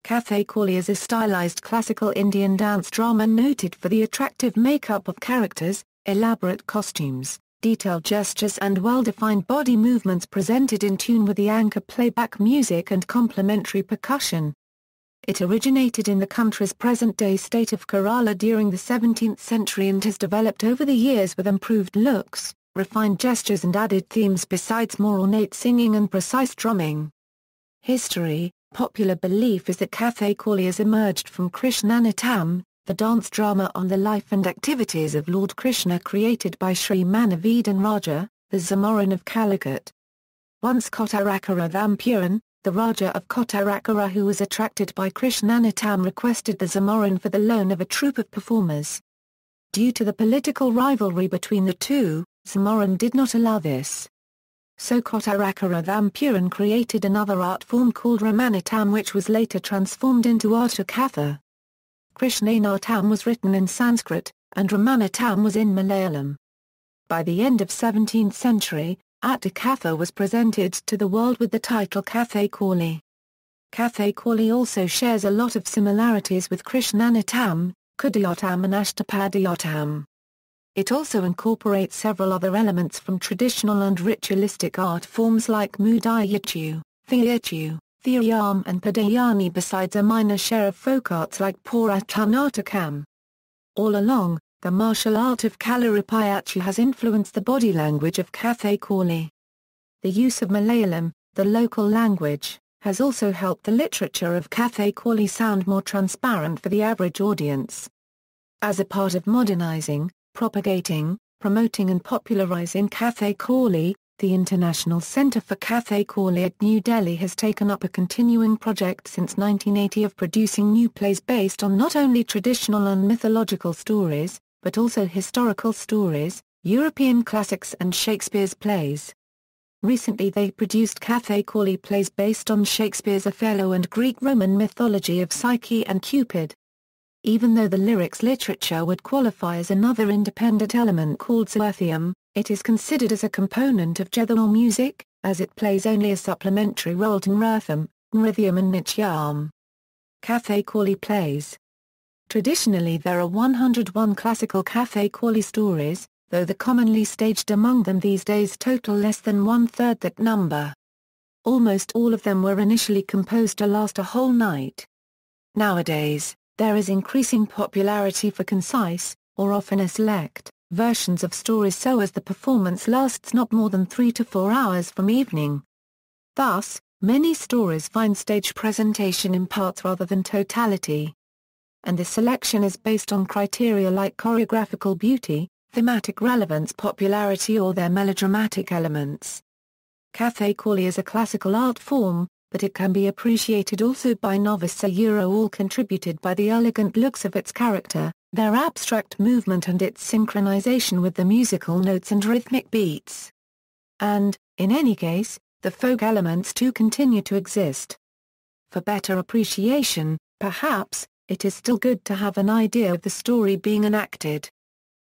Kathakali is a stylized classical Indian dance drama noted for the attractive makeup of characters, elaborate costumes, detailed gestures and well-defined body movements presented in tune with the anchor playback music and complementary percussion. It originated in the country's present-day state of Kerala during the 17th century and has developed over the years with improved looks, refined gestures and added themes besides more ornate singing and precise drumming. History. Popular belief is that Kathakali has emerged from Krishnanattam, the dance drama on the life and activities of Lord Krishna created by Sri Manavedan Raja, the Zamorin of Calicut. Once Kottarakara Thampuran, the Raja of Kottarakara who was attracted by Krishnanattam requested the Zamorin for the loan of a troupe of performers. Due to the political rivalry between the two, Zamorin did not allow this. So Kottarakara Thampuran created another art form called Ramanattam which was later transformed into Attakatha. Krishnanattam was written in Sanskrit, and Ramanattam was in Malayalam. By the end of 17th century, Attakatha was presented to the world with the title Kathakali. Kathakali also shares a lot of similarities with Krishnanattam, Kudayattam and Ashtapadayattam. It also incorporates several other elements from traditional and ritualistic art forms like Mudayattu, Theattu, Theayam and Padayani besides a minor share of folk arts like Puratanatakam. All along, the martial art of Kalaripayattu has influenced the body language of Kathakali. The use of Malayalam, the local language, has also helped the literature of Kathakali sound more transparent for the average audience. As a part of modernizing, propagating, promoting and popularizing Kathakali, the International Center for Kathakali at New Delhi has taken up a continuing project since 1980 of producing new plays based on not only traditional and mythological stories, but also historical stories, European classics and Shakespeare's plays. Recently they produced Kathakali plays based on Shakespeare's Othello and Greek-Roman mythology of Psyche and Cupid. Even though the lyrics literature would qualify as another independent element called Sathiyam, it is considered as a component of Jethal music, as it plays only a supplementary role to Nratham, Nrithyam and Nityam. Kathakali plays. Traditionally there are 101 classical Kathakali stories, though the commonly staged among them these days total less than one-third that number. Almost all of them were initially composed to last a whole night. Nowadays, there is increasing popularity for concise, or often a select, versions of stories so as the performance lasts not more than 3 to 4 hours from evening. Thus, many stories find stage presentation in parts rather than totality. And the selection is based on criteria like choreographical beauty, thematic relevance, popularity or their melodramatic elements. Kathakali is a classical art form, but it can be appreciated also by novices all contributed by the elegant looks of its character, their abstract movement and its synchronization with the musical notes and rhythmic beats. And, in any case, the folk elements too continue to exist. For better appreciation, perhaps, it is still good to have an idea of the story being enacted.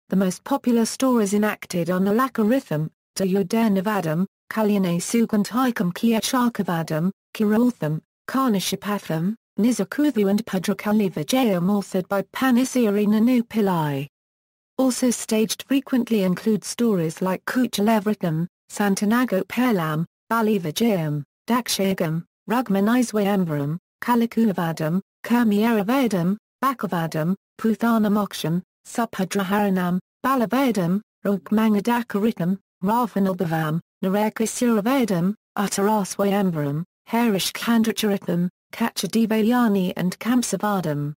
The most popular stories enacted are Nalakaritham, Duryodhanavadam, Kalyane Sugantikam Kiyachakavadam, Kiraltham, Karnashapatham, Nizakuthu and Padrakali Vijayam authored by Panisiri Nanu Pillai. Also staged frequently include stories like Kuchalevratham, Santanago Pelam, Bali Vijayam, Dakshagam, Rugmaniswayambaram, Kalikulavadam, Kurmieravadam, Bakavadam, Puthanamoksham, Subhadraharanam, Balavadam, Rugmangadakaritam, Ravanalbhavam, Narekasuravadam, Uttaraswayambaram, Harishkandracharatham, Kachadevayani and Kamsavadam.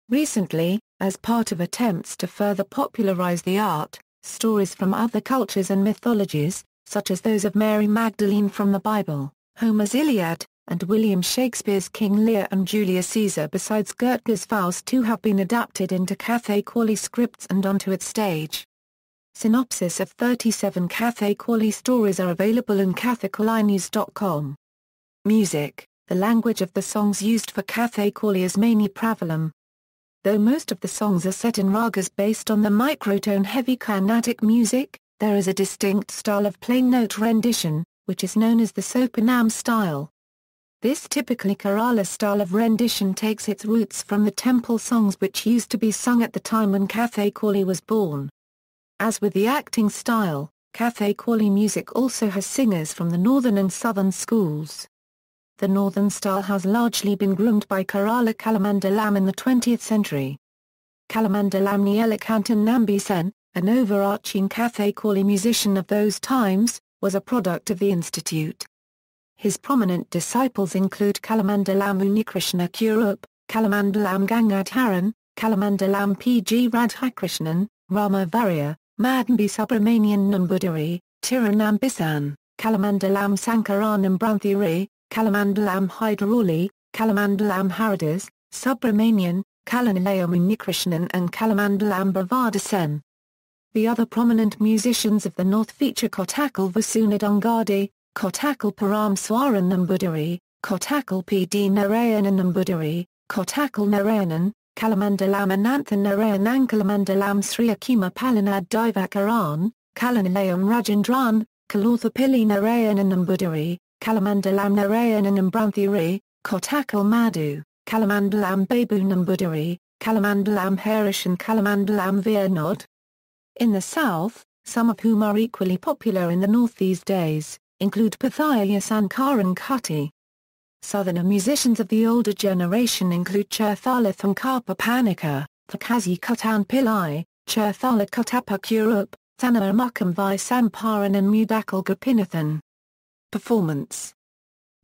Recently, as part of attempts to further popularize the art, stories from other cultures and mythologies, such as those of Mary Magdalene from the Bible, Homer's Iliad, and William Shakespeare's King Lear and Julius Caesar besides Goethe's Faust too have been adapted into Kathakali scripts and onto its stage. Synopsis of 37 Kathakali stories are available in kathakaliwonews.com. Music. The language of the songs used for Kathakali is mainly Pravalam. Though most of the songs are set in ragas based on the microtone-heavy Carnatic music, there is a distinct style of plain note rendition, which is known as the Sopanam style. This typically Kerala style of rendition takes its roots from the temple songs which used to be sung at the time when Kathakali was born. As with the acting style, Kathakali music also has singers from the northern and southern schools. The northern style has largely been groomed by Kerala Kalamandalam in the 20th century. Kalamandalam Nielakantan Nambisen, an overarching Kathakali musician of those times, was a product of the institute. His prominent disciples include Kalamandalam Unikrishna Kurup, Kalamandalam Gangadharan, Kalamandalam P.G. Radhakrishnan, Rama Varya, Madanbi Subramanian Nambudiri, Tirunambisan, Kalamandalam Sankaranam Branthiri, Kalamandalam Hyderali, Kalamandalam Haridas, Subramanian, Kalanilayam Unikrishnan and Kalamandalam Bhavadasen. The other prominent musicians of the north feature Kathakali Vasunadangadi, Kathakali Param Swaran Nambudiri, Kathakali P.D. Narayanan Nambudiri, Kathakali Narayanan, Kalamandalam Ananthan Narayanan Kalamandalam Sri Akima Palanad Divakaran, Kalanilayam Rajendran, Kalathapilli Narayanan Nambudiri, Kalamandalam Narayanan Branthiri, Kathakali Madhu, Kalamandalam Babu Nambudiri, Kalamandalam Harish and Kalamandalam Viernod. In the south, some of whom are equally popular in the north these days, include Pathaya Sankar and Kutty. Southerner musicians of the older generation include Cherthala Thankapa Panika, Thakazi Kutan Pillai, Cherthala Kutapa Kurup, Thanamakam Vi Samparan and Mudakal Gopinathan. Performance.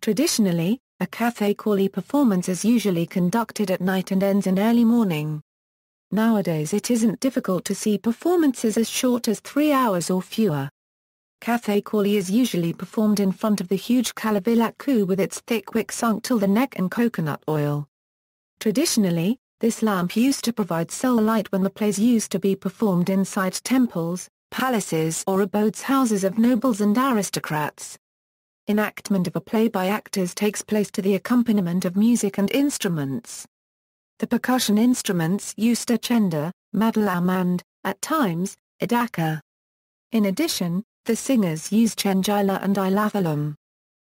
Traditionally, a Kathakali performance is usually conducted at night and ends in early morning. Nowadays it isn't difficult to see performances as short as 3 hours or fewer. Kathakali is usually performed in front of the huge kalavilakku with its thick wick sunk till the neck in coconut oil. Traditionally, this lamp used to provide sole light when the plays used to be performed inside temples, palaces or abodes houses of nobles and aristocrats. Enactment of a play by actors takes place to the accompaniment of music and instruments. The percussion instruments used are chenda, madalam and, at times, idaka. In addition, the singers use chenjila and ilathalam.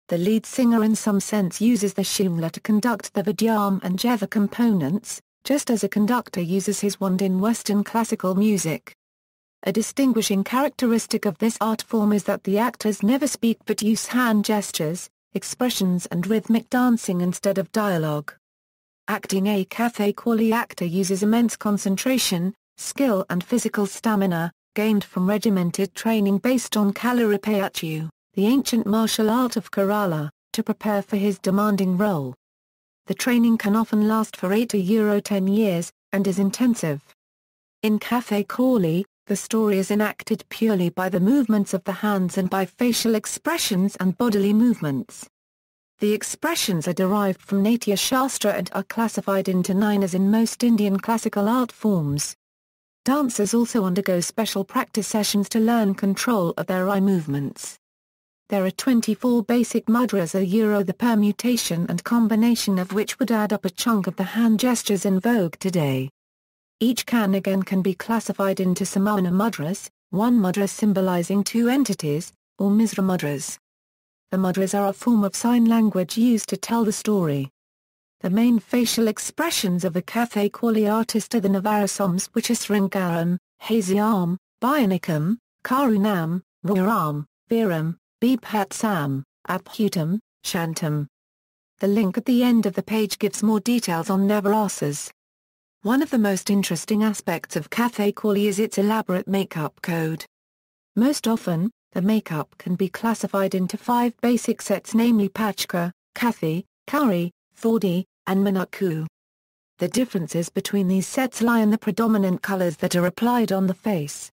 The lead singer in some sense uses the shimla to conduct the vidyam and jetha components, just as a conductor uses his wand in Western classical music. A distinguishing characteristic of this art form is that the actors never speak but use hand gestures, expressions and rhythmic dancing instead of dialogue. Acting a Kathakali actor uses immense concentration, skill and physical stamina, gained from regimented training based on Kalaripayattu, the ancient martial art of Kerala, to prepare for his demanding role. The training can often last for 8 to 10 years, and is intensive. In Kathakali, the story is enacted purely by the movements of the hands and by facial expressions and bodily movements. The expressions are derived from Natya Shastra and are classified into 9 as in most Indian classical art forms. Dancers also undergo special practice sessions to learn control of their eye movements. There are 24 basic mudras, the permutation and combination of which would add up a chunk of the hand gestures in vogue today. Each can be classified into Samana mudras, one mudra symbolizing 2 entities, or Misra mudras. The mudras are a form of sign language used to tell the story. The main facial expressions of a Kathakali artist are the Navarasams, which are Sringaram, Hasyam, Bhayanikam, Karunam, Varam, Viram, Bibhatsam, Abhutam, Shantam. The link at the end of the page gives more details on Navarasas. One of the most interesting aspects of Kathakali is its elaborate makeup code. Most often, the makeup can be classified into 5 basic sets, namely Pachka, Kathi, Kari, Thodi, and Manakku. The differences between these sets lie in the predominant colors that are applied on the face.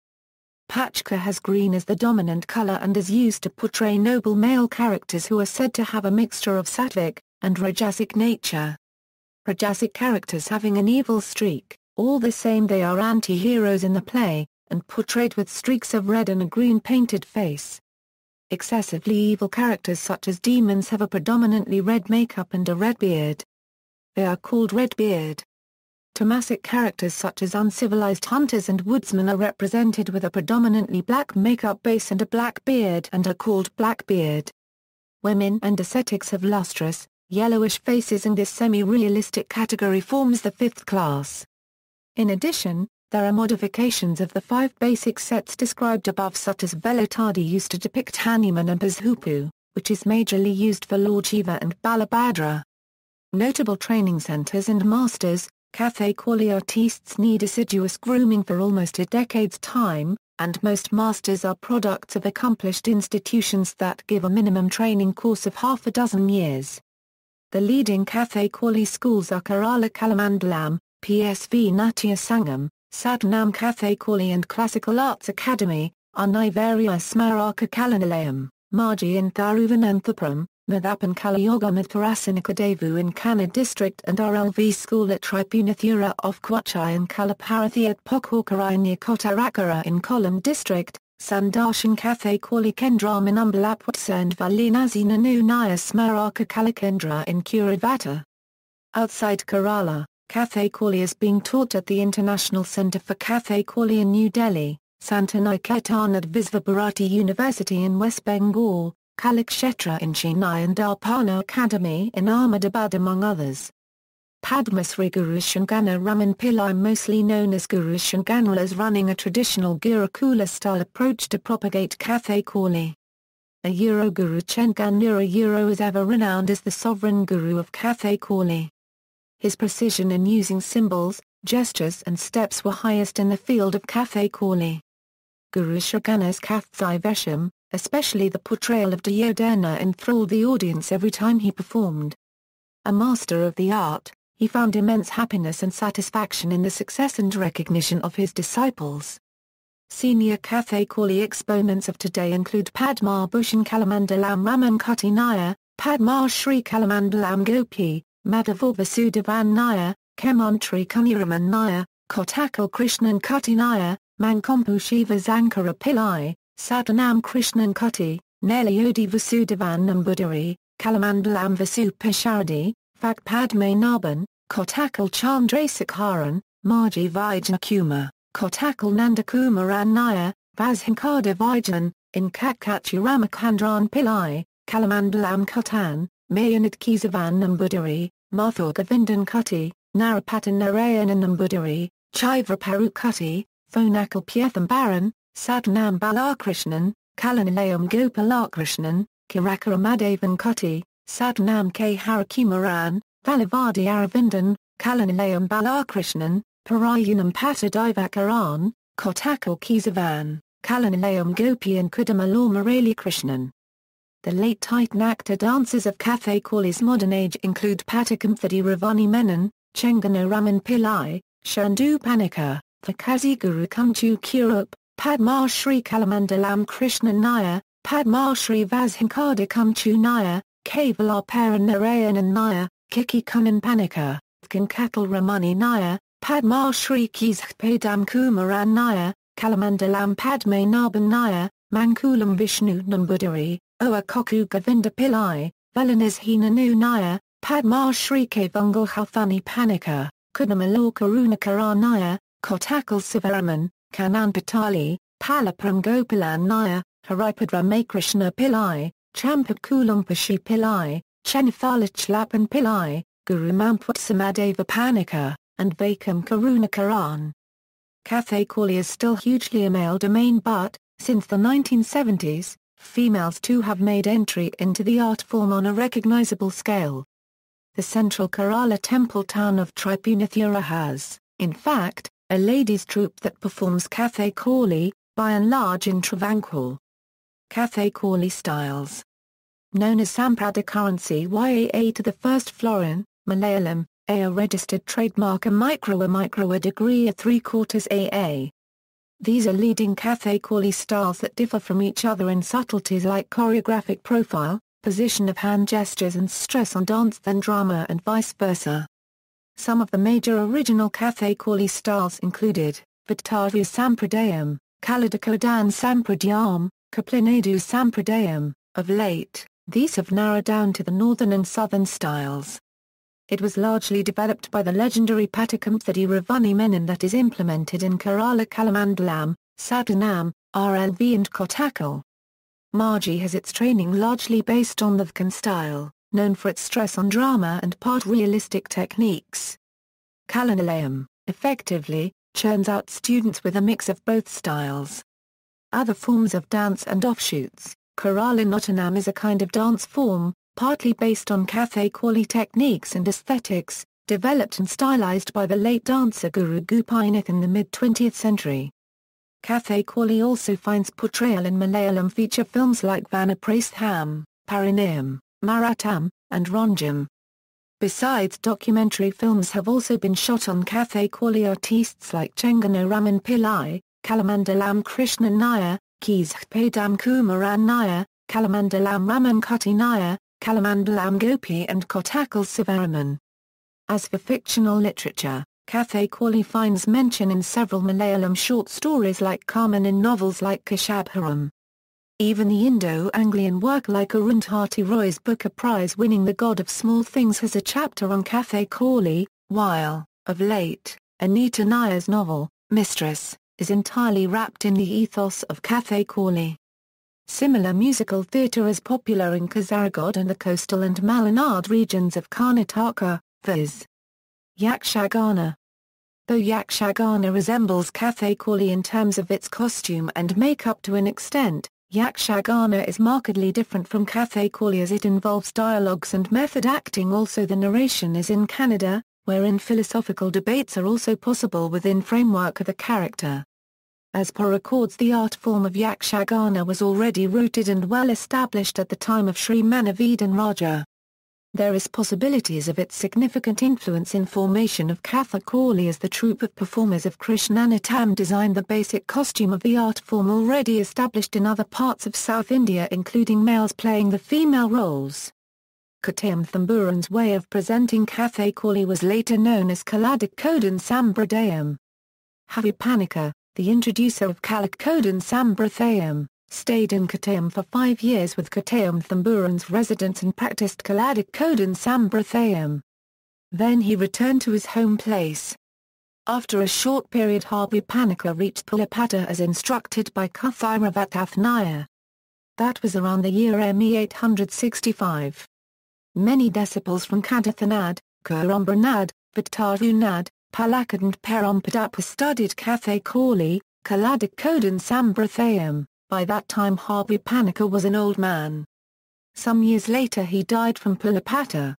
Pachka has green as the dominant color and is used to portray noble male characters who are said to have a mixture of sattvic and rajasic nature. Rajasic characters having an evil streak, all the same they are anti-heroes in the play, and portrayed with streaks of red and a green painted face. Excessively evil characters such as demons have a predominantly red makeup and a red beard. They are called red-beard. Tamasic characters such as uncivilized hunters and woodsmen are represented with a predominantly black makeup base and a black beard and are called blackbeard. Women and ascetics have lustrous, yellowish faces, and this semi-realistic category forms the fifth class. In addition, there are modifications of the 5 basic sets described above, such as Velotadi used to depict Hanuman and Pazhupu, which is majorly used for Lord Shiva and Balabhadra. Notable training centers and masters, Kathakali artistes need assiduous grooming for almost a decade's time, and most masters are products of accomplished institutions that give a minimum training course of half a dozen years. The leading Kathakali schools are Kerala Kalamandalam, PSV Natya Sangam, Satnam Kathakali and Classical Arts Academy, Arnivaria Smaraka Kalanilayam, Marji in Thiruvananthapuram, Madhapan Kalayoga Mathurasanikadevu in Kannada district, and RLV school at Tripunathura of Kochi and Kalaparathi at Pokorkarai near Kottarakara in Kollam district, Sandarshan Kathakali Kendra Manambalapwatsa and Valinazi Nanu Naya Smaraka Kalakendra in Kurivata. Outside Kerala, Kathakali is being taught at the International Centre for Kathakali in New Delhi, Santaniketan at Visvabharati University in West Bengal, Kalakshetra in Chennai and Darpana Academy in Ahmedabad, among others. Padmasri Guru Shangana Raman Pillai, mostly known as Guru Shangana, is running a traditional Gurukula-style approach to propagate Kathakali. A Euro Guru Chenganura Euro is ever renowned as the sovereign guru of Kathakali. His precision in using symbols, gestures and steps were highest in the field of Kathakali. Guru Shangana's Kathai Vesham, especially the portrayal of Duryodhana, enthralled the audience every time he performed. A master of the art, he found immense happiness and satisfaction in the success and recognition of his disciples. Senior Kathakali exponents of today include Padma Bhushan Kalamandalam Raman Kutty Nair, Padma Shri Kalamandalam Gopi, Madhav Vasudevan Nair, Kemantri Kuniraman Nair, Kathakaḻi Krishnan Kutty Nair, Mankompu Shiva Zankara Pillai, Satanam Krishnan Kutty, Neliyodi Vasudevan Nambudiri, Kalamandalam Vasu Pisharadi, Fak Padme Naban, Kathakaḻi Chandrasekharan, Marji Vijnakumar, Kathakaḻi Nandakumaran Nair, Vazhinkada Vijan, in Kakkachi Ramakandran Pillai, Kalamandalam Kuttan, Mayanad Kesavan Nambudiri, Mathur Govindan Kutty, Narapatan Narayan Nambudiri, Chivraparu Kutty, Thonakal Pyethambaran, Satanam Balakrishnan, Kalanilayam Gopalakrishnan, Kirakaramadhavan Kutty, Satanam K. Harakumaran, Valavadi Aravindan, Kalanilayam Balakrishnan, Parayanam Patadivakaran, Kathakaḻi Kesavan, Kalanilayam Gopi and Kudamalur Murali Krishnan. The late Titan actor dancers of Kathakali's modern age include Patakamthadi Ravani Menon, Chengano Raman Pillai, Shandu Panika, Thakazhi Guru Kumchu Kurup, Padma Shri Kalamandalam Krishnan Nair, Padma Shri Vazhinkada Kumchu Nair, Kavalar Narayanan Nair, Kiki Kunan Panika, Kathakaḻi Ramani Nair, Padma Shri Kespadam Kumaran Nair, Kalamandalam Padme Naban Nair, Mankulam Vishnu Nambudiri, Oa Koku Govinda Pillai, Velanas Hinanu Nair, Padma Shri Kavungal Halfani Panika, Kudamalur Karunakaran Nair, Kathakaḻi Sivaraman, Kanan Patali, Palapuram Gopalan Nair, Haripadra Krishna Pillai, Champakulam Pashi Pillai, Chenithalachlapan Pillai, Guru Mampwatsamadeva Panika, and Vaikam Karunakaran. Kathakali is still hugely a male domain, but, since the 1970s, females too have made entry into the art form on a recognizable scale. The central Kerala temple town of Tripunathura has, in fact, a ladies' troupe that performs Kathakali, by and large in Travancore. Kathakali styles. Known as Samprada currency YAA to the first florin, Malayalam, A registered trademark, a micro degree, a 3/4 AA. These are leading Kathakali styles that differ from each other in subtleties like choreographic profile, position of hand gestures and stress on dance than drama and vice versa. Some of the major original Kathakali styles included, Vittavya Sampradayam, Kaladakodan Sampradayam, Kaplinadu Sampradayam. Of late, these have narrowed down to the northern and southern styles. It was largely developed by the legendary Patakamthadi Ravani Menon that is implemented in Kerala Kalamandalam, Satanam, RLV and Kathakaḻi. Marji has its training largely based on the Vkan style, known for its stress on drama and part realistic techniques. Malayalam, effectively, churns out students with a mix of both styles. Other forms of dance and offshoots. Kathākaḷi is a kind of dance form, partly based on kathakaļi techniques and aesthetics, developed and stylized by the late dancer Guru Gopinath in the mid-20th century. Kathakaļi also finds portrayal in Malayalam feature films like Vanaprastham, Parinayam, Marattam, and Ranjam. Besides, documentary films have also been shot on Kathakaļi artists like Chengano Raman Pillai, Kalamandalam Krishnan Nair, Kespadam Kumaran Nair, Kalamandalam Raman Kutty Nair, Kalamandalam Gopi and Kathakaļi Sivaraman. As for fictional literature, Kathakaļi finds mention in several Malayalam short stories like Carmen in novels like Kashabharam. Even the Indo-Anglian work like Arundhati Roy's Booker Prize-winning The God of Small Things has a chapter on Kathakaļi, while, of late, Anita Nair's novel, Mistress, is entirely wrapped in the ethos of Kathakaļi. Similar musical theatre is popular in Kasaragod and the coastal and Malnad regions of Karnataka, viz. Yakshagana. Though Yakshagana resembles Kathakaļi in terms of its costume and makeup to an extent, Yakshagana is markedly different from Kathakaļi as it involves dialogues and method acting. Also, the narration is in Kannada, wherein philosophical debates are also possible within framework of the character. As per records, the art form of Yakshagana was already rooted and well established at the time of Sri Manavedan Raja. There is possibilities of its significant influence in formation of Kathakaļi as the troupe of performers of Krishnanattam designed the basic costume of the art form already established in other parts of South India, including males playing the female roles. Kottayam Thamburan's way of presenting Kathakaļi was later known as Kaladakodan Sambradayam. Havipanika, the introducer of Kaladakodan Sambradayam, stayed in Kottayam for 5 years with Kottayam Thamburan's residence and practiced Kaladakodan Sambradayam. Then he returned to his home place. After a short period, Havipanika reached Pulapata as instructed by Kathiravath Nair. That was around the year ME 865. Many disciples from Kadathanad, Kurumbranad, Vattarunad, Palakad and Perumpadapa studied Kathakaļi, Kaladakodan Sambradayam. By that time Havipanika was an old man. Some years later he died from Pulapata.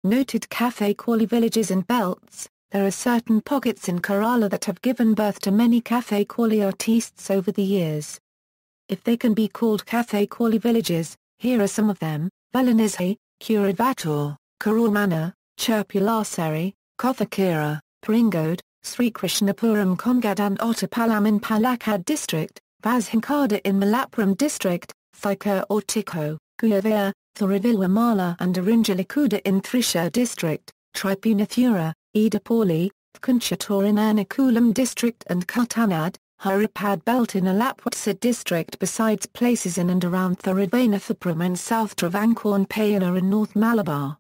Noted Kathakaļi villages and belts. There are certain pockets in Kerala that have given birth to many Kathakaļi artists over the years. If they can be called Kathakaļi villages, here are some of them: Valanizhi, Kurivattur, Kurumana, Chirpulaseri, Kothakira, Pringode, Sri Krishnapuram Kongad and Ottapalam in Palakkad district, Vazhinkada in Malappuram district, Thika or Tikko, Guyavere, Thiruvillumala and Arinjalikuda in Thrissur district, Tripunathura, Edapally, Kunchatur in Ernakulam district and Kuttanad, Haripad belt in Alappuzha district, besides places in and around Thiruvananthapuram and South Travancore and Payyanur in North Malabar.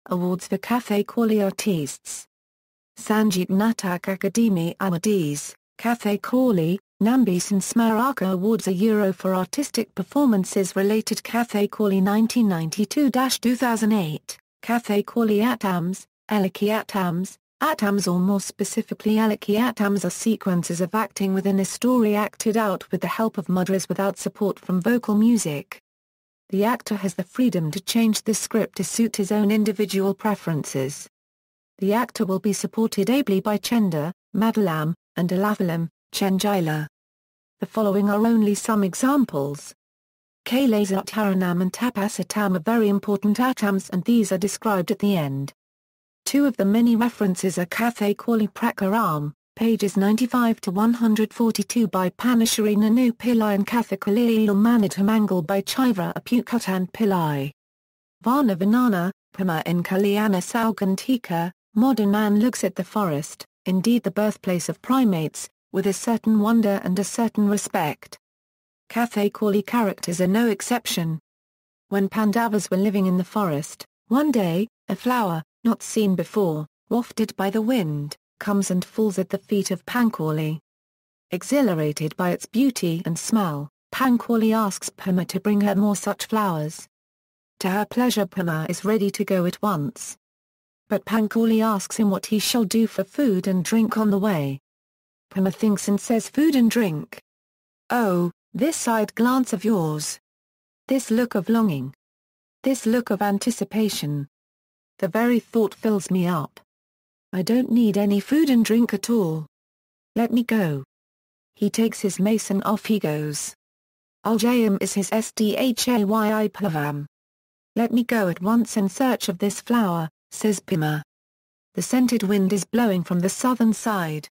Awards for Kathakaļi artists. Sangeet Natak Akademi Awardees, Kathakaļi, Nambisan Smaraka Awards a Euro for Artistic Performances Related Kathakaļi 1992-2008, Kathakaļi Attams, Eliki Attams. Attams, or more specifically Eliki Attams, are sequences of acting within a story acted out with the help of mudras without support from vocal music. The actor has the freedom to change the script to suit his own individual preferences. The actor will be supported ably by Chenda, Madalam, and Alavalam, Chenjila. The following are only some examples. Kailasatharanam and Tapasatam are very important attams, and these are described at the end. Two of the many references are Kathakaļi Prakaram, pages 95 to 142 by Panashari Nanu Pillai and Kathakaļi Manadhamangal by Chivra Apukuttan Pillai. Vana Vanana, Pama in Kalyana Saugantika, modern man looks at the forest, indeed the birthplace of primates, with a certain wonder and a certain respect. Kathakaļi characters are no exception. When Pandavas were living in the forest, one day, a flower, not seen before, wafted by the wind, comes and falls at the feet of Panchaļi. Exhilarated by its beauty and smell, Panchaļi asks Pema to bring her more such flowers. To her pleasure Pema is ready to go at once. But Pancoli asks him what he shall do for food and drink on the way. Pema thinks and says food and drink. Oh, this side glance of yours. This look of longing. This look of anticipation. The very thought fills me up. I don't need any food and drink at all. Let me go. He takes his mace and off he goes. Aljayam is his sdhayi plavam. Let me go at once in search of this flower, says Pema. The scented wind is blowing from the southern side.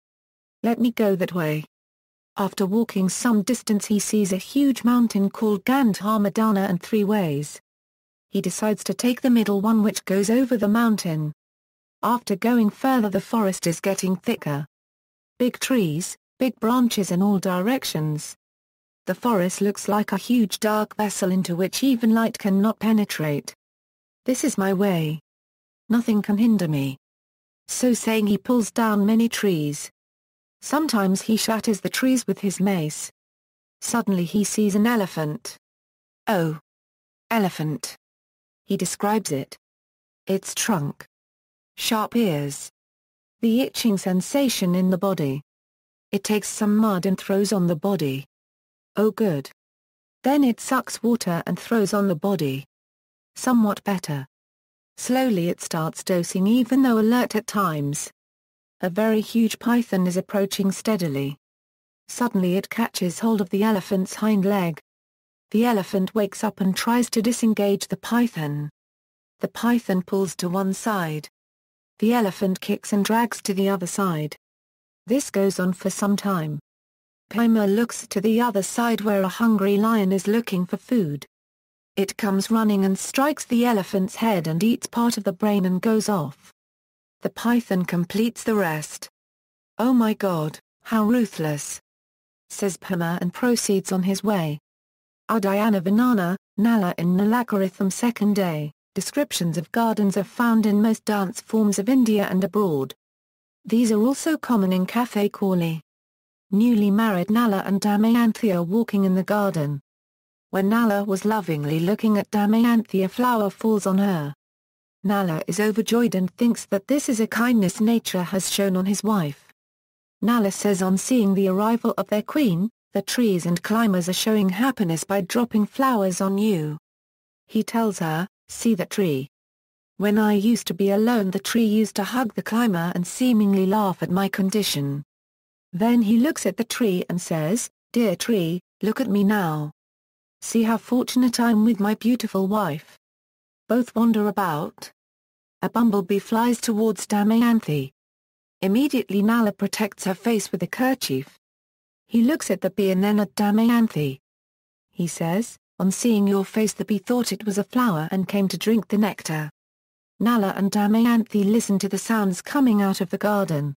Let me go that way. After walking some distance he sees a huge mountain called Gandhamadana and 3 ways. He decides to take the middle one which goes over the mountain. After going further the forest is getting thicker. Big trees, big branches in all directions. The forest looks like a huge dark vessel into which even light cannot penetrate. This is my way. Nothing can hinder me. So saying he pulls down many trees. Sometimes he shatters the trees with his mace. Suddenly he sees an elephant. Oh! Elephant. He describes it. Its trunk. Sharp ears. The itching sensation in the body. It takes some mud and throws on the body. Oh good. Then it sucks water and throws on the body. Somewhat better. Slowly it starts dosing even though alert at times. A very huge python is approaching steadily. Suddenly it catches hold of the elephant's hind leg. The elephant wakes up and tries to disengage the python. The python pulls to one side. The elephant kicks and drags to the other side. This goes on for some time. Pema looks to the other side where a hungry lion is looking for food. It comes running and strikes the elephant's head and eats part of the brain and goes off. The python completes the rest. Oh my God, how ruthless! Says Pema and proceeds on his way. Udayana Vinana, Nala in Nalakaritham. Second day, descriptions of gardens are found in most dance forms of India and abroad. These are also common in Kathakali. Newly married Nala and Damayanti are walking in the garden. When Nala was lovingly looking at Damayanti, a flower falls on her. Nala is overjoyed and thinks that this is a kindness nature has shown on his wife. Nala says on seeing the arrival of their queen, the trees and climbers are showing happiness by dropping flowers on you. He tells her, see that tree. When I used to be alone the tree used to hug the climber and seemingly laugh at my condition. Then he looks at the tree and says, dear tree, look at me now. See how fortunate I'm with my beautiful wife. Both wander about. A bumblebee flies towards Damayanti. Immediately Nala protects her face with a kerchief. He looks at the bee and then at Damayanti. He says, on seeing your face the bee thought it was a flower and came to drink the nectar. Nala and Damayanti listen to the sounds coming out of the garden.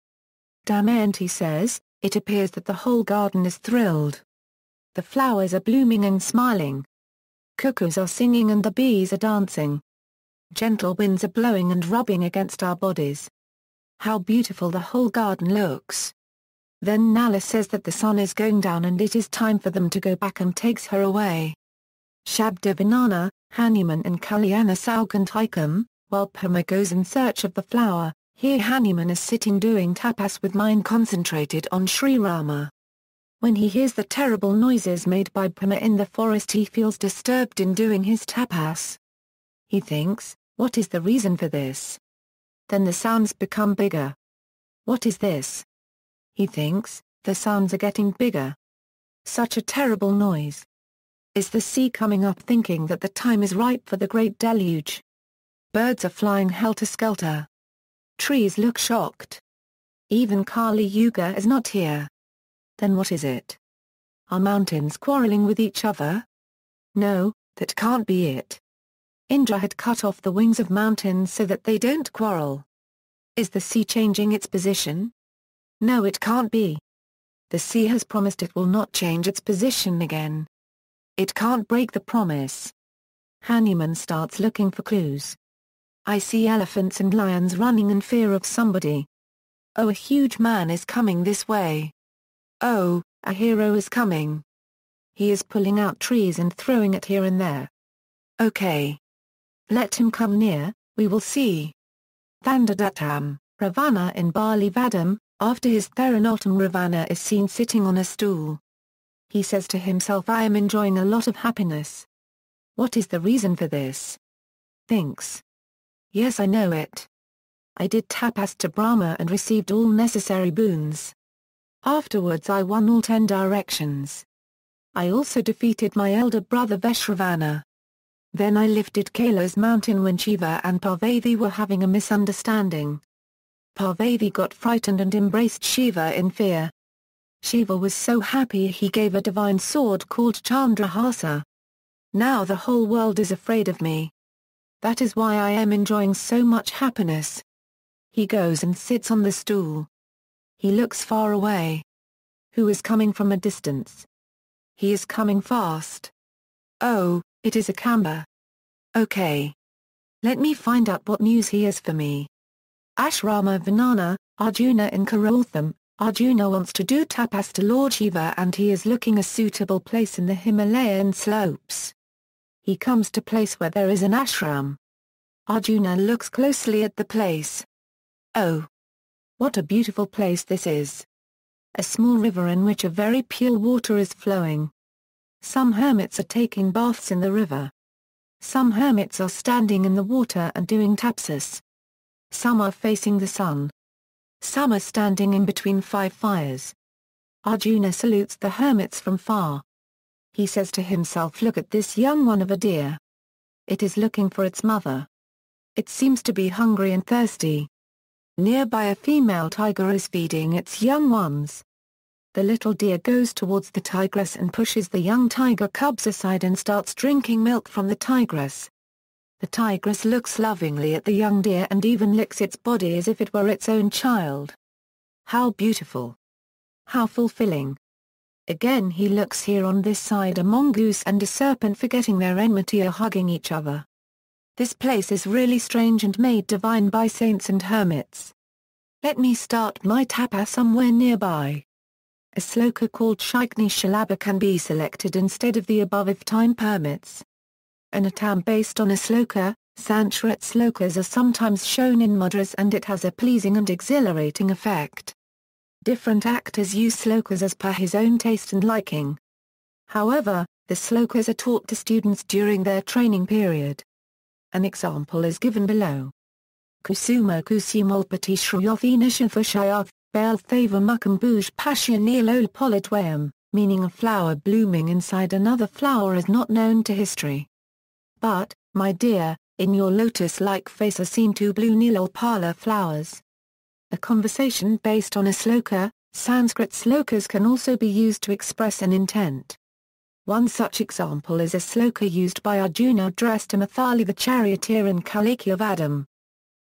Damayanti says, it appears that the whole garden is thrilled. The flowers are blooming and smiling. Cuckoos are singing and the bees are dancing. Gentle winds are blowing and rubbing against our bodies. How beautiful the whole garden looks. Then Nala says that the sun is going down and it is time for them to go back and takes her away. Shabda Vinana, Hanuman and Kalyana Saugantikam, while Pema goes in search of the flower, here Hanuman is sitting doing tapas with mind concentrated on Sri Rama. When he hears the terrible noises made by Pema in the forest he feels disturbed in doing his tapas. He thinks, what is the reason for this? Then the sounds become bigger. What is this? He thinks, the sounds are getting bigger. Such a terrible noise. Is the sea coming up thinking that the time is ripe for the great deluge? Birds are flying helter-skelter. Trees look shocked. Even Kali Yuga is not here. Then what is it? Are mountains quarreling with each other? No, that can't be it. Indra had cut off the wings of mountains so that they don't quarrel. Is the sea changing its position? No, it can't be. The sea has promised it will not change its position again. It can't break the promise. Hanuman starts looking for clues. I see elephants and lions running in fear of somebody. Oh, a huge man is coming this way. Oh, a hero is coming. He is pulling out trees and throwing it here and there. Okay. Let him come near, we will see. Thandadattam, Ravana in Bali Vadam, after his Theranotam Ravana is seen sitting on a stool. He says to himself, I am enjoying a lot of happiness. What is the reason for this? Thinks. Yes, I know it. I did tapas to Brahma and received all necessary boons. Afterwards I won all 10 directions. I also defeated my elder brother Veshravana. Then I lifted Kaila's mountain when Shiva and Parvati were having a misunderstanding. Parvati got frightened and embraced Shiva in fear. Shiva was so happy he gave a divine sword called Chandrahasa. Now the whole world is afraid of me. That is why I am enjoying so much happiness. He goes and sits on the stool. He looks far away. Who is coming from a distance? He is coming fast. Oh, it is a Kamba. Okay. Let me find out what news he has for me. Ashrama Vanana, Arjuna in Karoltham. Arjuna wants to do tapas to Lord Shiva and he is looking a suitable place in the Himalayan slopes. He comes to place where there is an ashram. Arjuna looks closely at the place. Oh! What a beautiful place this is. A small river in which a very pure water is flowing. Some hermits are taking baths in the river. Some hermits are standing in the water and doing tapasas. Some are facing the sun. Some are standing in between 5 fires. Arjuna salutes the hermits from far. He says to himself, look at this young one of a deer. It is looking for its mother. It seems to be hungry and thirsty. Nearby a female tiger is feeding its young ones. The little deer goes towards the tigress and pushes the young tiger cubs aside and starts drinking milk from the tigress. The tigress looks lovingly at the young deer and even licks its body as if it were its own child. How beautiful! How fulfilling! Again he looks here on this side, a mongoose and a serpent forgetting their enmity are hugging each other. This place is really strange and made divine by saints and hermits. Let me start my tapas somewhere nearby. A sloka called Shaikni Shalabha can be selected instead of the above if time permits. An attam based on a sloka, Sanskrit slokas are sometimes shown in mudras and it has a pleasing and exhilarating effect. Different actors use slokas as per his own taste and liking. However, the slokas are taught to students during their training period. An example is given below. Kusuma kusumolpati shruyothinashathushayath, Balthava mukambuj passionilol polidwayam, meaning a flower blooming inside another flower is not known to history. But, my dear, in your lotus-like face are seen 2 blue nilolpala flowers. A conversation based on a sloka, Sanskrit slokas can also be used to express an intent. One such example is a sloka used by Arjuna addressed to Mathali the charioteer in Kalikya Vadam.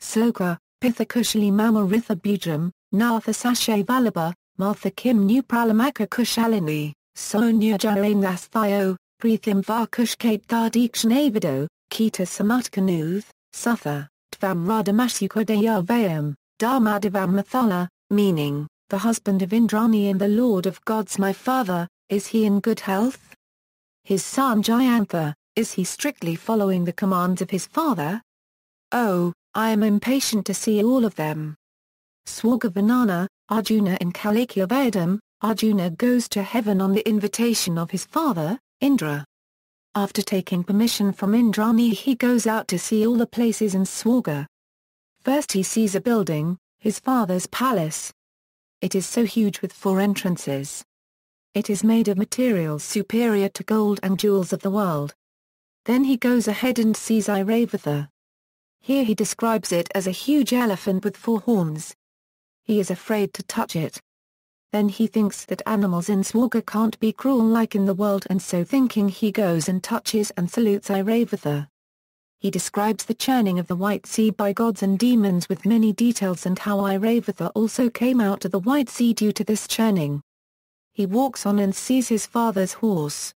Sloka, Kathakaḻi mama ritha bujam, Natha sashay valabha, Martha kim nu pralamaka kushalini, Sonya jaranas thio, Prithim varkushkate thardikshnavido, Kita samatkanuth, Sutha, Tvam radamasukodayavayam, Dharmadivam Mathala, meaning, the husband of Indrani and the lord of gods my father, is he in good health? His son Jayantha, is he strictly following the commands of his father? Oh, I am impatient to see all of them. Swargavanana, Arjuna in Kalikya Vedam, Arjuna goes to heaven on the invitation of his father, Indra. After taking permission from Indrani he goes out to see all the places in Swarga. First he sees a building, his father's palace. It is so huge with 4 entrances. It is made of materials superior to gold and jewels of the world. Then he goes ahead and sees Airavata. Here he describes it as a huge elephant with 4 horns. He is afraid to touch it. Then he thinks that animals in Swarga can't be cruel like in the world and so thinking he goes and touches and salutes Airavata. He describes the churning of the White Sea by gods and demons with many details and how Airavata also came out of the White Sea due to this churning. He walks on and sees his father's horse.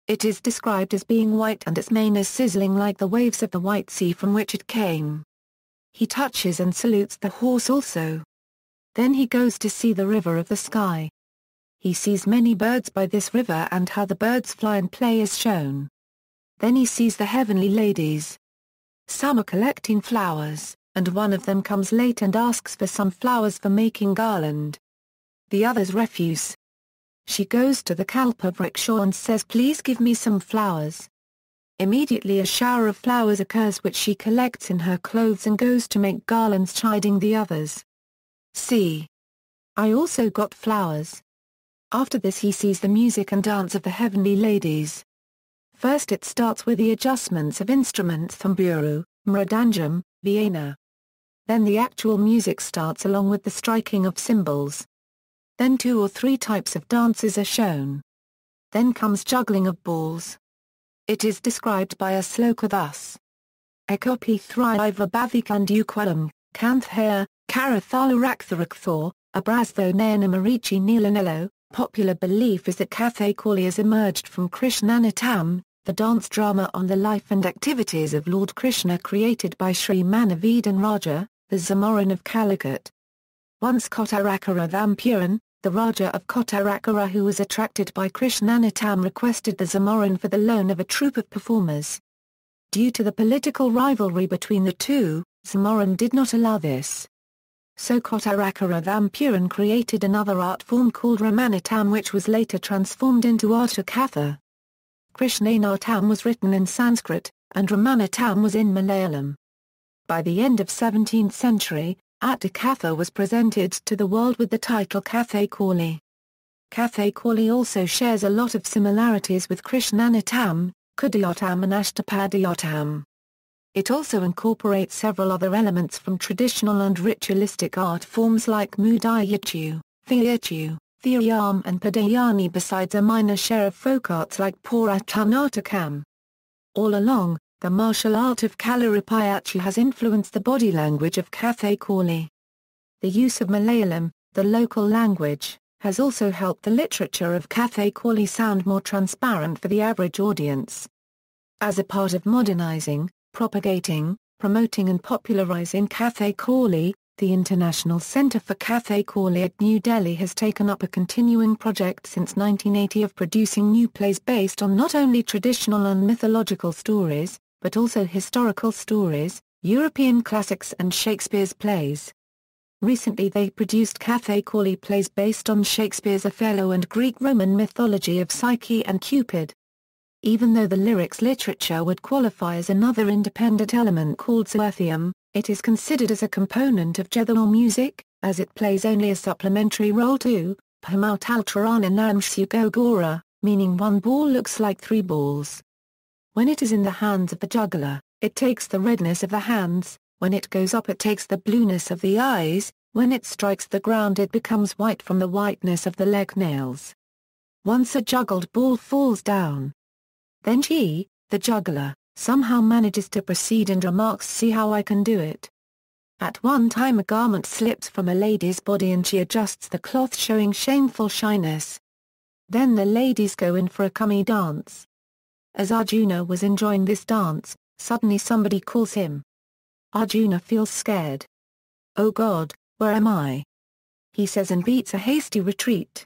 It is described as being white and its mane is sizzling like the waves of the White Sea from which it came. He touches and salutes the horse also. Then he goes to see the river of the sky. He sees many birds by this river and how the birds fly and play is shown. Then he sees the heavenly ladies. Some are collecting flowers, and one of them comes late and asks for some flowers for making garland. The others refuse. She goes to the kalpavriksha and says, "Please give me some flowers." Immediately a shower of flowers occurs which she collects in her clothes and goes to make garlands, chiding the others. See, I also got flowers. After this he sees the music and dance of the heavenly ladies. First it starts with the adjustments of instruments, tamburu, mridangam, veena. Then the actual music starts along with the striking of cymbals. Then 2 or 3 types of dances are shown. Then comes juggling of balls. It is described by a sloka thus. Ekopi thriva bhavikanduqualam, kanthaya, karathala raktharakthor, abrastho nayana marichi nilanello. Popular belief is that Kathakali has emerged from Krishnanittam, the dance drama on the life and activities of Lord Krishna created by Sri Manavedan Raja, the Zamorin of Calicut. Once Kottarakara Thampuran, the Raja of Kottarakara, who was attracted by Krishnanittam, requested the Zamorin for the loan of a troupe of performers. Due to the political rivalry between the two, Zamorin did not allow this. So Kottarakara Thampuran created another art form called Ramanattam, which was later transformed into Attakatha. Krishnanittam was written in Sanskrit, and Ramanattam was in Malayalam. By the end of 17th century, Attakatha was presented to the world with the title Kathakali. Kathakali also shares a lot of similarities with Krishnanittam, Kudayattam and Ashtapadayattam. It also incorporates several other elements from traditional and ritualistic art forms like Mudayattu, Theattu, Theayam and Padayani, besides a minor share of folk arts like Puratanatakam. All along, the martial art of Kalaripayattu has influenced the body language of Kathakali. The use of Malayalam, the local language, has also helped the literature of Kathakali sound more transparent for the average audience. As a part of modernizing, propagating, promoting and popularizing Kathakali, the International Center for Kathakali at New Delhi has taken up a continuing project since 1980 of producing new plays based on not only traditional and mythological stories, but also historical stories, European classics and Shakespeare's plays. Recently they produced Kathakali plays based on Shakespeare's Othello and Greek-Roman mythology of Psyche and Cupid. Even though the lyrics literature would qualify as another independent element called Sathiyam, it is considered as a component of general music, as it plays only a supplementary role to Pamautaltrana Namsugogora, meaning one ball looks like 3 balls. When it is in the hands of the juggler, it takes the redness of the hands, when it goes up it takes the blueness of the eyes, when it strikes the ground it becomes white from the whiteness of the leg nails. Once a juggled ball falls down. Then she, the juggler, somehow manages to proceed and remarks, "See how I can do it." At one time a garment slips from a lady's body and she adjusts the cloth, showing shameful shyness. Then the ladies go in for a kami dance. As Arjuna was enjoying this dance, suddenly somebody calls him. Arjuna feels scared. "Oh God, where am I?" he says and beats a hasty retreat.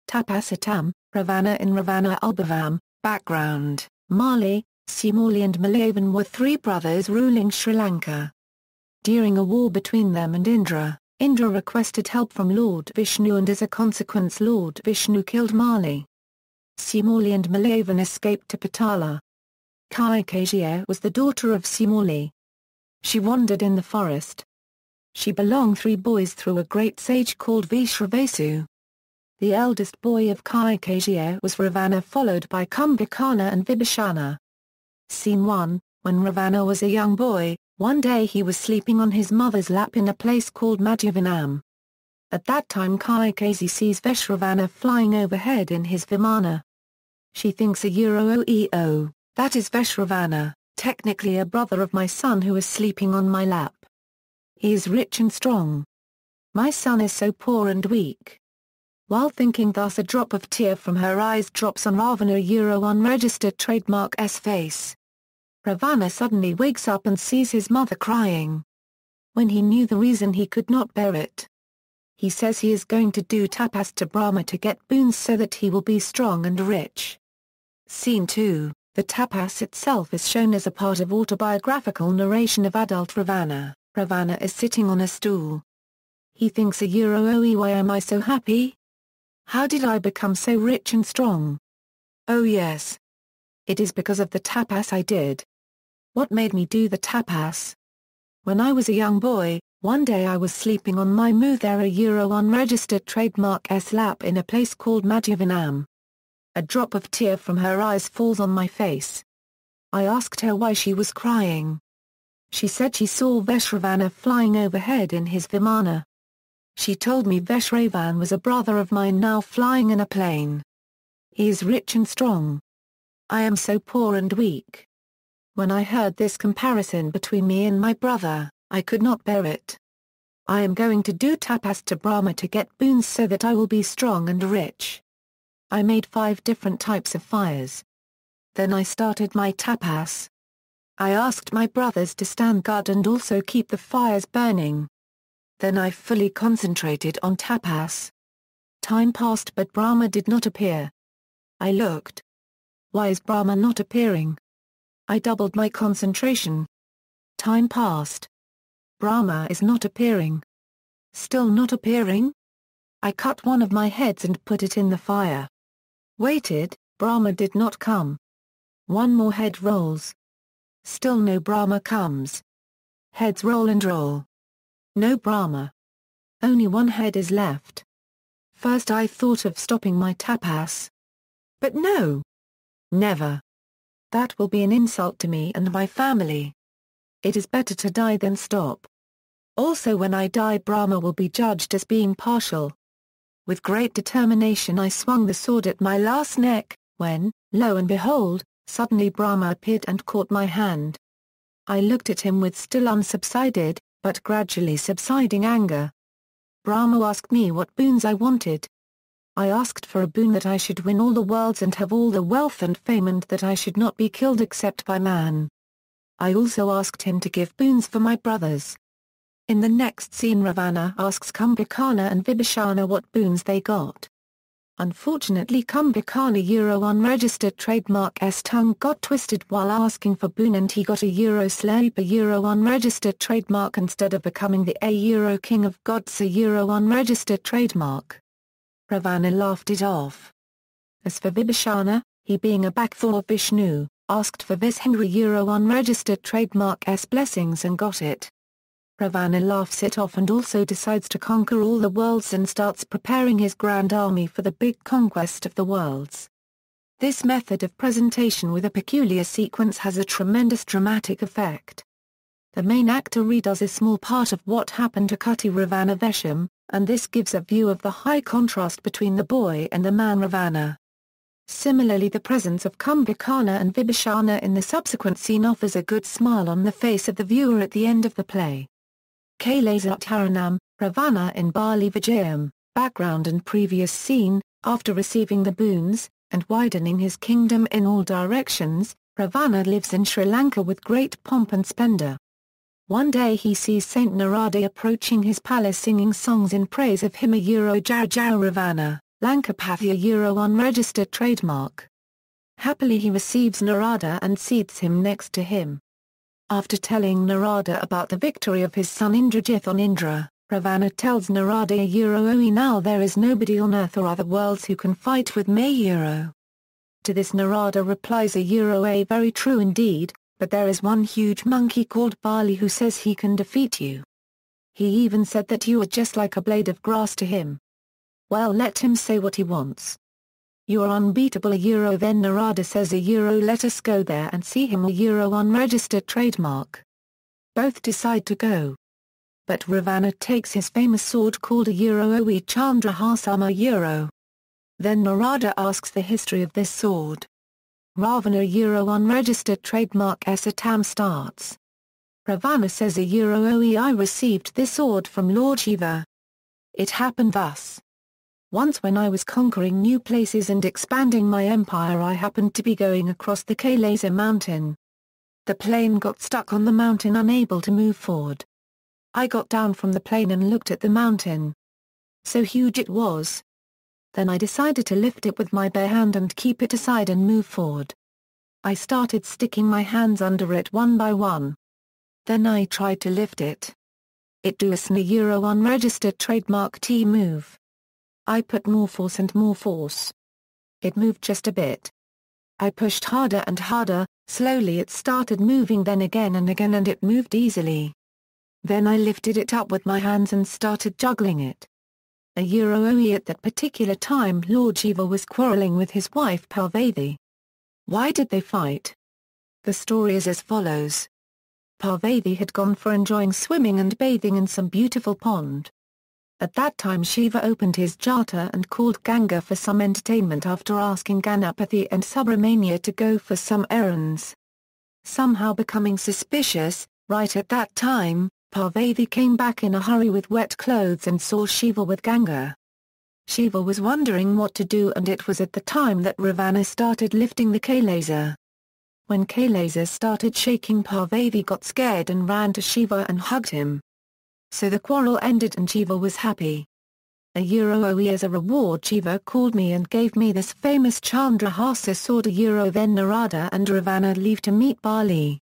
Tapasatam, Ravana. In Ravana Albhavam, background, Mali, Simali and Malayavan were 3 brothers ruling Sri Lanka. During a war between them and Indra, Indra requested help from Lord Vishnu and as a consequence Lord Vishnu killed Mali. Simali and Malayavan escaped to Patala. Kathakaļi was the daughter of Simali. She wandered in the forest. She belonged 3 boys through a great sage called Vishwavasu. The eldest boy of Kathakaļi was Ravana, followed by Kumbhakarna and Vibhishana. Scene 1, when Ravana was a young boy, one day he was sleeping on his mother's lap in a place called Madhyavanam. At that time Kathakaļi sees Vishravana flying overhead in his vimana. She thinks oeo, that is Vishravana, technically a brother of my son who is sleeping on my lap. He is rich and strong. My son is so poor and weak. While thinking thus, a drop of tear from her eyes drops on Ravana unregistered trademark S face. Ravana suddenly wakes up and sees his mother crying. When he knew the reason he could not bear it. He says he is going to do tapas to Brahma to get boons so that he will be strong and rich. Scene 2, The tapas itself is shown as a part of autobiographical narration of adult Ravana. Ravana is sitting on a stool. He thinks "Oh, why am I so happy? How did I become so rich and strong? Oh yes. It is because of the tapas I did. What made me do the tapas? When I was a young boy, one day I was sleeping on my mother unregistered trademark's lap in a place called Madhyavanam. A drop of tear from her eyes falls on my face. I asked her why she was crying. She said she saw Veshravana flying overhead in his Vimana. She told me Veshravan was a brother of mine now flying in a plane. He is rich and strong. I am so poor and weak. When I heard this comparison between me and my brother, I could not bear it. I am going to do tapas to Brahma to get boons so that I will be strong and rich. I made 5 different types of fires. Then I started my tapas. I asked my brothers to stand guard and also keep the fires burning. Then I fully concentrated on tapas. Time passed but Brahma did not appear. I looked. Why is Brahma not appearing? I doubled my concentration. Time passed. Brahma is not appearing. Still not appearing? I cut one of my heads and put it in the fire. Waited, Brahma did not come. One more head rolls. Still no Brahma comes. Heads roll and roll. No Brahma. Only one head is left. First I thought of stopping my tapas. But no. Never. That will be an insult to me and my family. It is better to die than stop. Also when I die Brahma will be judged as being partial. With great determination I swung the sword at my last neck, when, lo and behold, suddenly Brahma appeared and caught my hand. I looked at him with still unsubsided, but gradually subsiding anger. Brahma asked me what boons I wanted. I asked for a boon that I should win all the worlds and have all the wealth and fame and that I should not be killed except by man. I also asked him to give boons for my brothers. In the next scene Ravana asks Kumbhakarna and Vibhishana what boons they got. Unfortunately Kumbhakarna unregistered trademark's tongue got twisted while asking for boon and he got a slave unregistered trademark instead of becoming the king of gods unregistered trademark. Ravana laughed it off. As for Vibhishana, he being a Bhakta of Vishnu, asked for Vishnu unregistered trademark's blessings and got it. Ravana laughs it off and also decides to conquer all the worlds and starts preparing his grand army for the big conquest of the worlds. This method of presentation with a peculiar sequence has a tremendous dramatic effect. The main actor redoes a small part of what happened to Kuti Ravana Vesham, and this gives a view of the high contrast between the boy and the man Ravana. Similarly the presence of Kumbhakarna and Vibhishana in the subsequent scene offers a good smile on the face of the viewer at the end of the play. Kailasatharanam, Ravana in Bali Vijayam, background and previous scene, after receiving the boons, and widening his kingdom in all directions, Ravana lives in Sri Lanka with great pomp and splendour. One day he sees Saint Narada approaching his palace singing songs in praise of him Jara Jara Ravana, Lankapathya unregistered trademark. Happily he receives Narada and seats him next to him. After telling Narada about the victory of his son Indrajith on Indra, Ravana tells Narada now there is nobody on earth or other worlds who can fight with me To this Narada replies very true indeed, but there is one huge monkey called Bali who says he can defeat you. He even said that you are just like a blade of grass to him. Well, let him say what he wants. You are unbeatable then Narada says let us go there and see him unregistered trademark. Both decide to go. But Ravana takes his famous sword called Chandrahasama Then Narada asks the history of this sword. Ravana unregistered trademark Atam starts. Ravana says I received this sword from Lord Shiva. It happened thus. Once when I was conquering new places and expanding my empire I happened to be going across the Kailasa mountain. The plane got stuck on the mountain unable to move forward. I got down from the plane and looked at the mountain. So huge it was. Then I decided to lift it with my bare hand and keep it aside and move forward. I started sticking my hands under it one by one. Then I tried to lift it. It do a Euro unregistered trademark T move. I put more force and more force. It moved just a bit. I pushed harder and harder, slowly it started moving, then again and again, and it moved easily. Then I lifted it up with my hands and started juggling it. At that particular time Lord Shiva was quarrelling with his wife Parvati. Why did they fight? The story is as follows. Parvati had gone for enjoying swimming and bathing in some beautiful pond. At that time Shiva opened his jata and called Ganga for some entertainment after asking Ganapati and Subramania to go for some errands. Somehow becoming suspicious, right at that time, Parvati came back in a hurry with wet clothes and saw Shiva with Ganga. Shiva was wondering what to do, and it was at the time that Ravana started lifting the Kailasa. When Kailasa started shaking, Parvati got scared and ran to Shiva and hugged him. So the quarrel ended and Shiva was happy. As a reward Shiva called me and gave me this famous Chandrahasa sword. Then Narada and Ravana leave to meet Bali.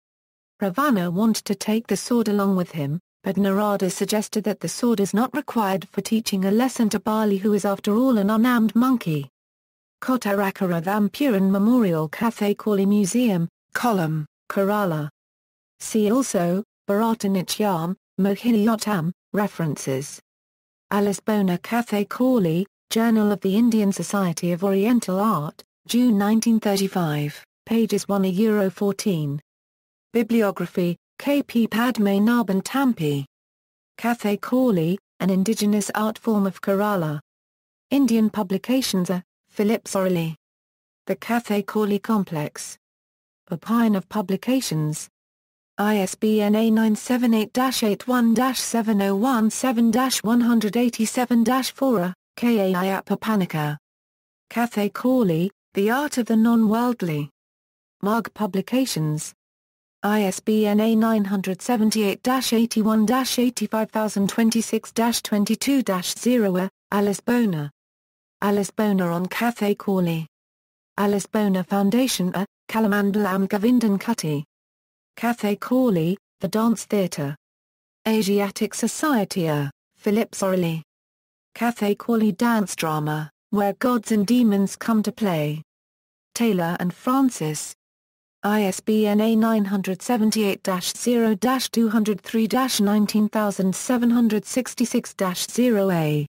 Ravana wanted to take the sword along with him, but Narada suggested that the sword is not required for teaching a lesson to Bali, who is after all an unarmed monkey. Kottarakkaram Memorial Kathakali Museum, Kollam, Kerala. See also, Bharatanatyam, Mohiniyattam, references. Alisbona Kathakali, Journal of the Indian Society of Oriental Art, June 1935, pages 1-14. Bibliography, K. P. Padmanabhan Tampi. Kathakali, an indigenous art form of Kerala. Indian Publications A. Phillips Orally. The Kathakali Complex. Papine of Publications. ISBN A978-81-7017-187-4, K.A.I. Panika. Kathakali, The Art of the Non-Worldly. Marg Publications. ISBN A978-81-85026-22-0, Alisbona. Alisbona on Kathakali. Alisbona Foundation A, Kalamandalam Govindan Kutty. Kathakali, The Dance Theatre. Asiatic Society A, Phillips Orally. Kathakali Dance Drama, Where Gods and Demons Come to Play. Taylor and Francis. ISBN A978-0-203-19766-0A.